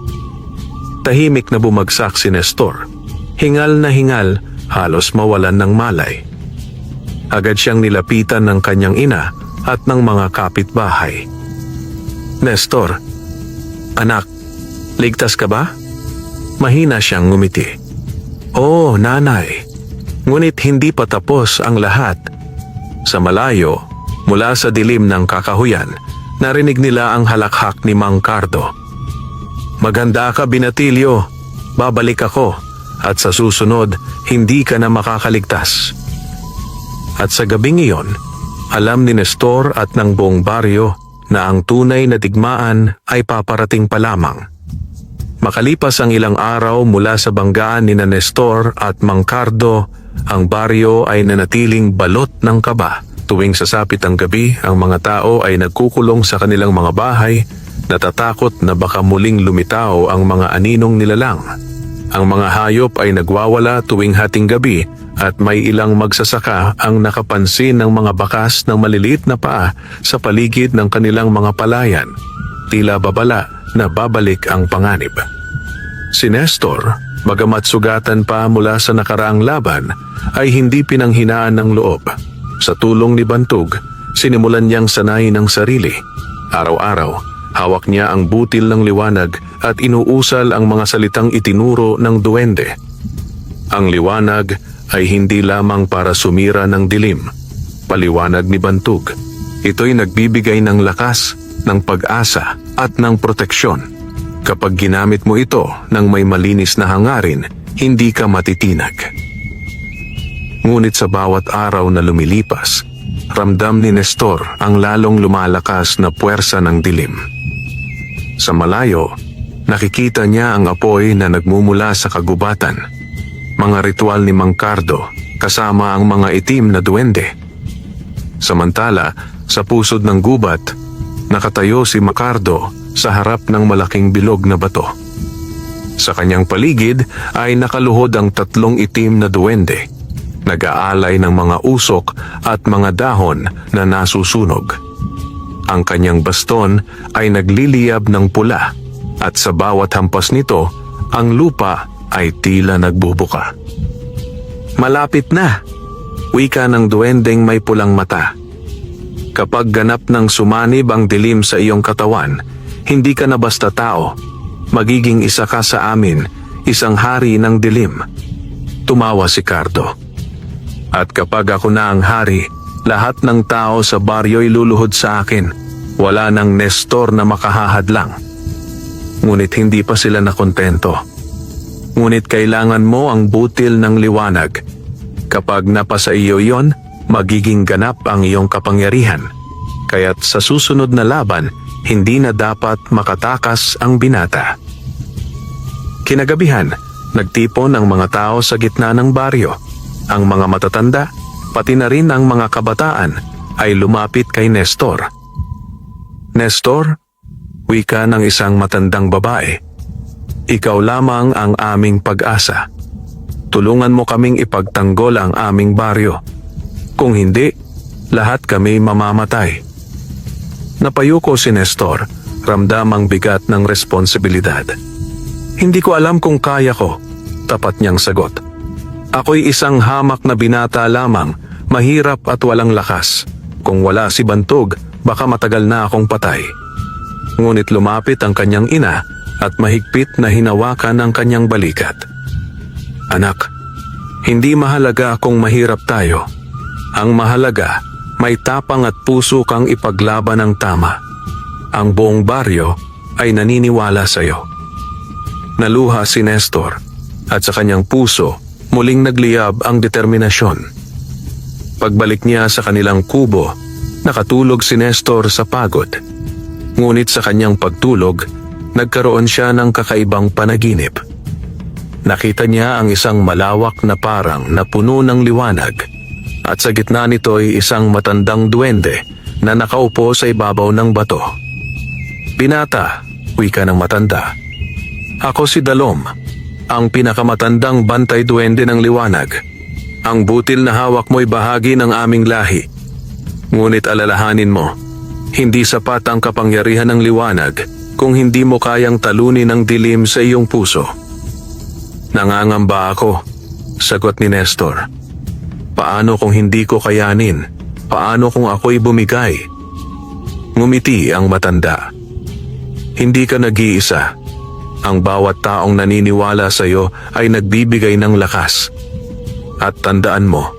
Tahimik na bumagsak si Nestor. Hingal na hingal, halos mawalan ng malay. Agad siyang nilapitan ng kanyang ina at ng mga kapitbahay. "Nestor, anak, ligtas ka ba?" Mahina siyang ngumiti. "Oo, nanay. Ngunit hindi pa tapos ang lahat." Sa malayo, mula sa dilim ng kakahuyan, narinig nila ang halakhak ni Mang Cardo. "Maganda ka, Binatilyo. Babalik ako at sa susunod, hindi ka na makakaligtas." At sa gabing iyon, alam ni Nestor at ng buong baryo na ang tunay na digmaan ay paparating pa lamang. Makalipas ang ilang araw mula sa banggaan ni Nestor at Mang Cardo, ang baryo ay nanatiling balot ng kaba. Tuwing sasapit ang gabi, ang mga tao ay nagkukulong sa kanilang mga bahay, natatakot na baka muling lumitaw ang mga aninong nilalang. Ang mga hayop ay nagwawala tuwing hating gabi at may ilang magsasaka ang nakapansin ng mga bakas ng maliliit na paa sa paligid ng kanilang mga palayan. Tila babala na babalik ang panganib. Si Nestor, bagamat sugatan pa mula sa nakaraang laban, ay hindi pinanghinaan ng loob. Sa tulong ni Bantug, sinimulan niyang sanayin ang sarili. Araw-araw, hawak niya ang butil ng liwanag at inuusal ang mga salitang itinuro ng duwende. Ang liwanag ay hindi lamang para sumira ng dilim. Paliwanag ni Bantug, ito'y nagbibigay ng lakas, ng pag-asa at ng proteksyon. Kapag ginamit mo ito ng may malinis na hangarin, hindi ka matitinag. Ngunit sa bawat araw na lumilipas, ramdam ni Nestor ang lalong lumalakas na puwersa ng dilim. Sa malayo, nakikita niya ang apoy na nagmumula sa kagubatan. Mga ritual ni Mang Cardo kasama ang mga itim na duwende. Samantala, sa pusod ng gubat, nakatayo si Mang Cardo sa harap ng malaking bilog na bato. Sa kanyang paligid ay nakaluhod ang tatlong itim na duwende. nag-aalay ng mga usok at mga dahon na nasusunog. Ang kanyang baston ay nagliliyab ng pula at sa bawat hampas nito, ang lupa ay tila nagbubuka. "Malapit na," wika ng duwendeng may pulang mata. "Kapag ganap ng sumanib ang dilim sa iyong katawan, hindi ka na basta tao. Magiging isa ka sa amin, isang hari ng dilim." Tumawa si Cardo. "At kapag ako na ang hari, lahat ng tao sa baryo'y luluhod sa akin. Wala nang Nestor na makahahadlang." Ngunit hindi pa sila nakontento. "Ngunit kailangan mo ang butil ng liwanag. Kapag napasa iyo yon, magiging ganap ang iyong kapangyarihan. Kaya't sa susunod na laban, hindi na dapat makatakas ang binata." Kinagabihan, nagtipon ang mga tao sa gitna ng baryo. Ang mga matatanda, pati na rin ang mga kabataan, ay lumapit kay Nestor. "Nestor," wika ng isang matandang babae, "ikaw lamang ang aming pag-asa. Tulungan mo kaming ipagtanggol ang aming baryo. Kung hindi, lahat kami mamamatay." Napayuko si Nestor, ramdam ang bigat ng responsibilidad. "Hindi ko alam kung kaya ko," tapat niyang sagot. "Ako'y isang hamak na binata lamang, mahirap at walang lakas. Kung wala si Bantog, baka matagal na akong patay." Ngunit lumapit ang kanyang ina at mahigpit na hinawakan ang kanyang balikat. "Anak, hindi mahalaga kung mahirap tayo. Ang mahalaga, may tapang at puso kang ipaglaban ang tama. Ang buong baryo ay naniniwala sa iyo." Naluha si Nestor at sa kanyang puso muling nagliyab ang determinasyon. Pagbalik niya sa kanilang kubo, nakatulog si Nestor sa pagod. Ngunit sa kanyang pagtulog, nagkaroon siya ng kakaibang panaginip. Nakita niya ang isang malawak na parang na puno ng liwanag at sa gitna nito'y isang matandang duwende na nakaupo sa ibabaw ng bato. "Binata," wika ng matanda, "ako si Dalom, ang pinakamatandang bantay duwende ng liwanag. Ang butil na hawak mo'y bahagi ng aming lahi. Ngunit alalahanin mo, hindi sapat ang kapangyarihan ng liwanag kung hindi mo kayang talunin ang dilim sa iyong puso." "Nangangamba ako," sagot ni Nestor. "Paano kung hindi ko kayanin? Paano kung ako'y bumigay?" Ngumiti ang matanda. "Hindi ka nag-iisa. Ang bawat taong naniniwala sa iyo ay nagbibigay ng lakas. At tandaan mo,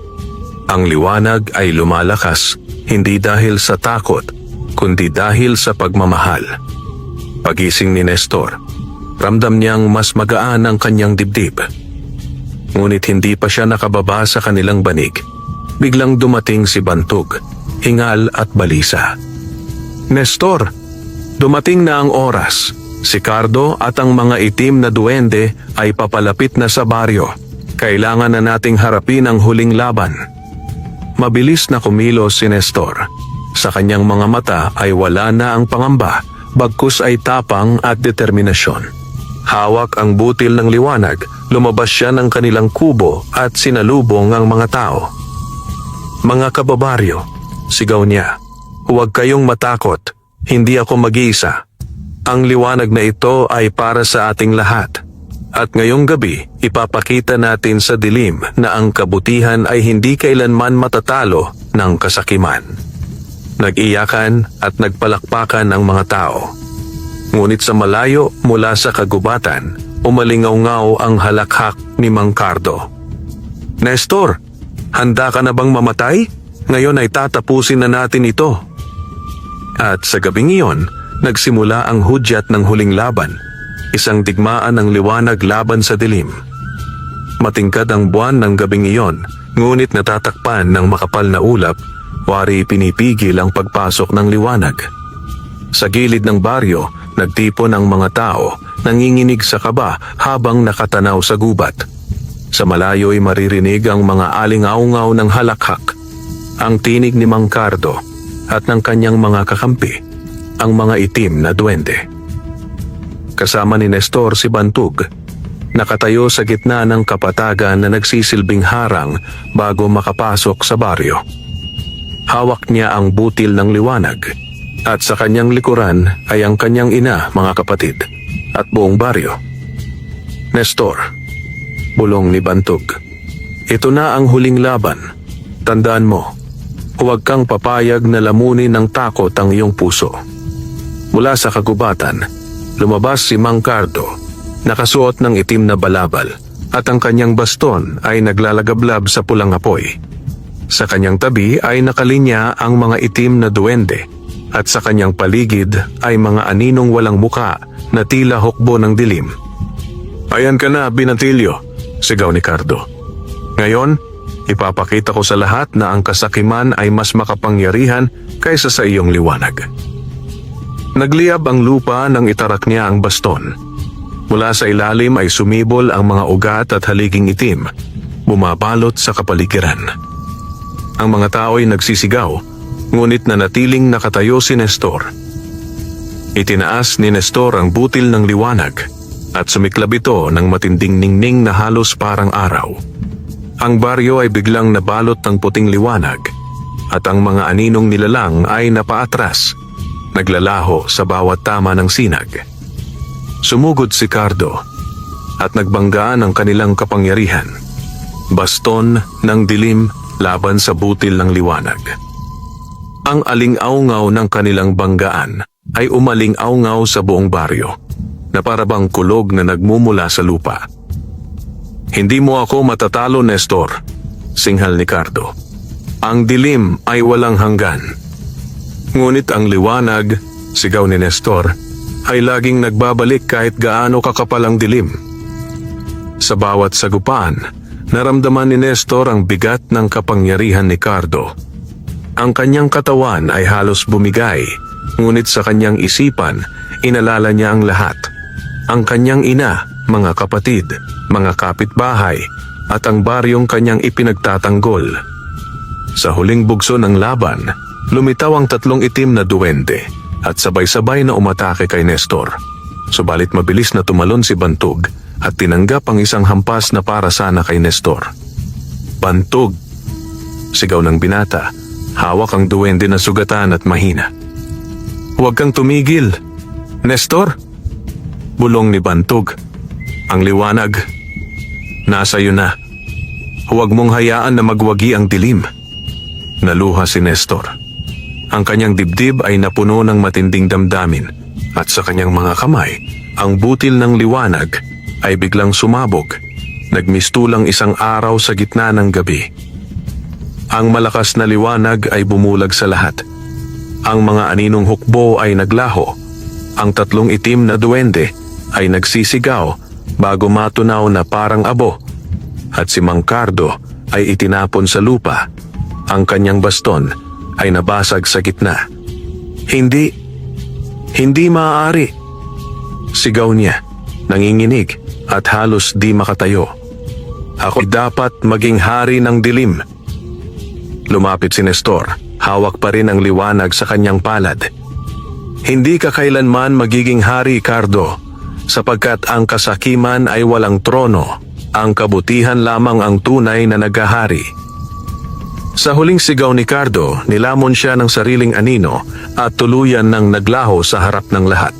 ang liwanag ay lumalakas hindi dahil sa takot, kundi dahil sa pagmamahal." Pagising ni Nestor, ramdam niyang mas magaan ang kanyang dibdib. Ngunit hindi pa siya nakababa sa kanilang banig. Biglang dumating si Bantog, hingal at balisa. "Nestor, dumating na ang oras. Si Cardo at ang mga itim na duwende ay papalapit na sa baryo. Kailangan na nating harapin ang huling laban." Mabilis na kumilos si Nestor. Sa kanyang mga mata ay wala na ang pangamba, bagkus ay tapang at determinasyon. Hawak ang butil ng liwanag, lumabas siya ng kanilang kubo at sinalubong ang mga tao. "Mga kababaryo," sigaw niya, "huwag kayong matakot. Hindi ako mag-iisa. Ang liwanag na ito ay para sa ating lahat. At ngayong gabi, ipapakita natin sa dilim na ang kabutihan ay hindi kailanman matatalo ng kasakiman." Nag-iyakan at nagpalakpakan ang mga tao. Ngunit sa malayo mula sa kagubatan, umalingaw-ngaw ang halakhak ni Mang Cardo. "Nestor, handa ka na bang mamatay? Ngayon ay tatapusin na natin ito." At sa gabing iyon, nagsimula ang hudyat ng huling laban, isang digmaan ng liwanag laban sa dilim. Matingkad ang buwan ng gabing iyon, ngunit natatakpan ng makapal na ulap, wari pinipigil ang pagpasok ng liwanag. Sa gilid ng baryo, nagtipon ang mga tao, nanginginig sa kaba habang nakatanaw sa gubat. Sa malayo'y maririnig ang mga alingaungaw ng halakhak, ang tinig ni Mang Cardo at ng kanyang mga kakampi, ang mga itim na duwende. Kasama ni Nestor si Bantog. nakatayo sa gitna ng kapatagan na nagsisilbing harang bago makapasok sa baryo. Hawak niya ang butil ng liwanag at sa kanyang likuran ay ang kanyang ina, mga kapatid, at buong baryo. Nestor, bulong ni Bantog. Ito na ang huling laban. Tandaan mo, huwag kang papayag na lamunin ng takot ang iyong puso. Mula sa kagubatan, lumabas si Mang Cardo, nakasuot ng itim na balabal, at ang kanyang baston ay naglalagablab sa pulang apoy. Sa kanyang tabi ay nakalinya ang mga itim na duwende, at sa kanyang paligid ay mga aninong walang muka na tila hukbo ng dilim. Ayan ka na, Binatilyo, sigaw ni Cardo. Ngayon, ipapakita ko sa lahat na ang kasakiman ay mas makapangyarihan kaysa sa iyong liwanag. Nagliyab ang lupa nang itarak niya ang baston. Mula sa ilalim ay sumibol ang mga ugat at haliging itim, bumabalot sa kapaligiran. Ang mga tao ay nagsisigaw, ngunit nanatiling nakatayo si Nestor. Itinaas ni Nestor ang butil ng liwanag at sumiklab ito ng matinding ningning na halos parang araw. Ang baryo ay biglang nabalot ng puting liwanag at ang mga aninong nilalang ay napaatras, naglalaho sa bawat tama ng sinag. Sumugod si Cardo at nagbanggaan ang kanilang kapangyarihan, baston ng dilim laban sa butil ng liwanag. Ang aling-aungaw ng kanilang banggaan ay umaling-aungaw sa buong baryo, na parabang kulog na nagmumula sa lupa. Hindi mo ako matatalo, Nestor, singhal ni Cardo. Ang dilim ay walang hanggan. Ngunit ang liwanag, sigaw ni Nestor, ay laging nagbabalik kahit gaano kakapal ang dilim. Sa bawat sagupaan, naramdaman ni Nestor ang bigat ng kapangyarihan ni Cardo. Ang kanyang katawan ay halos bumigay, ngunit sa kanyang isipan, inalala niya ang lahat. Ang kanyang ina, mga kapatid, mga kapitbahay, at ang baryong kanyang ipinagtatanggol. Sa huling bugso ng laban, lumitaw ang tatlong itim na duwende at sabay-sabay na umatake kay Nestor. Subalit mabilis na tumalon si Bantog at tinanggap ang isang hampas na para sana kay Nestor. Bantog! Sigaw ng binata, hawak ang duwende na sugatan at mahina. Huwag kang tumigil, Nestor! Bulong ni Bantog. Ang liwanag, nasa iyo na. Huwag mong hayaan na magwagi ang dilim. Naluha si Nestor. Ang kanyang dibdib ay napuno ng matinding damdamin at sa kanyang mga kamay, ang butil ng liwanag ay biglang sumabog. Nagmistulang isang araw sa gitna ng gabi. Ang malakas na liwanag ay bumulag sa lahat. Ang mga aninong hukbo ay naglaho. Ang tatlong itim na duwende ay nagsisigaw bago matunaw na parang abo, at si Mang Cardo ay itinapon sa lupa. Ang kanyang baston ay nabasag sa gitna. Hindi maaari, sigaw niya, nanginginig at halos di makatayo. Ako dapat maging hari ng dilim. Lumapit si Nestor, hawak pa rin ang liwanag sa kanyang palad. Hindi ka kailanman magiging hari, Cardo, sapagkat ang kasakiman ay walang trono, ang kabutihan lamang ang tunay na naghahari. Sa huling sigaw ni Cardo, nilamon siya ng sariling anino at tuluyan ng naglaho sa harap ng lahat.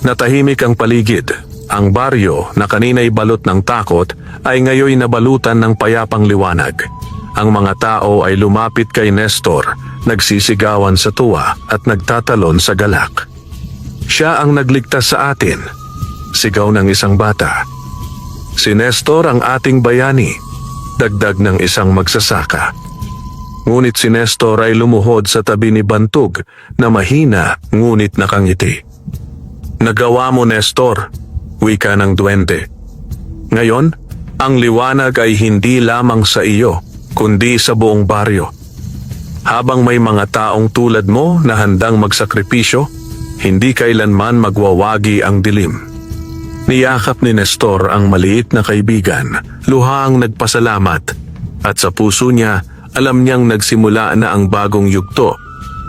Natahimik ang paligid. Ang baryo na kanina'y balot ng takot ay ngayoy nabalutan ng payapang liwanag. Ang mga tao ay lumapit kay Nestor, nagsisigawan sa tuwa at nagtatalon sa galak. Siya ang nagligtas sa atin, sigaw ng isang bata. Si Nestor ang ating bayani, dagdag ng isang magsasaka. Ngunit si Nestor ay lumuhod sa tabi ni Bantog na mahina ngunit nakangiti. Nagawa mo, Nestor, wika ng duwende. Ngayon, ang liwanag ay hindi lamang sa iyo, kundi sa buong baryo. Habang may mga taong tulad mo na handang magsakripisyo, hindi kailanman magwawagi ang dilim. Niyakap ni Nestor ang maliit na kaibigan, luhang nagpasalamat, at sa puso niya, alam niyang nagsimula na ang bagong yugto.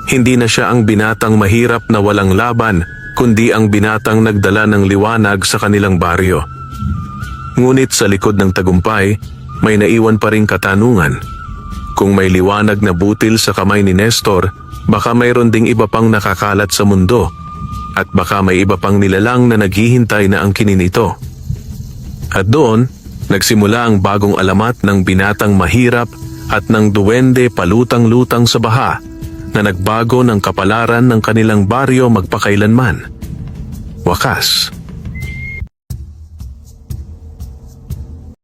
Hindi na siya ang binatang mahirap na walang laban, kundi ang binatang nagdala ng liwanag sa kanilang baryo. Ngunit sa likod ng tagumpay, may naiwan pa ring katanungan. Kung may liwanag na butil sa kamay ni Nestor, baka mayroon ding iba pang nakakalat sa mundo at baka may iba pang nilalang na naghihintay na angkinin ito. At doon, nagsimula ang bagong alamat ng binatang mahirap at ng duwende palutang-lutang sa baha na nagbago ng kapalaran ng kanilang baryo magpakailanman. Wakas,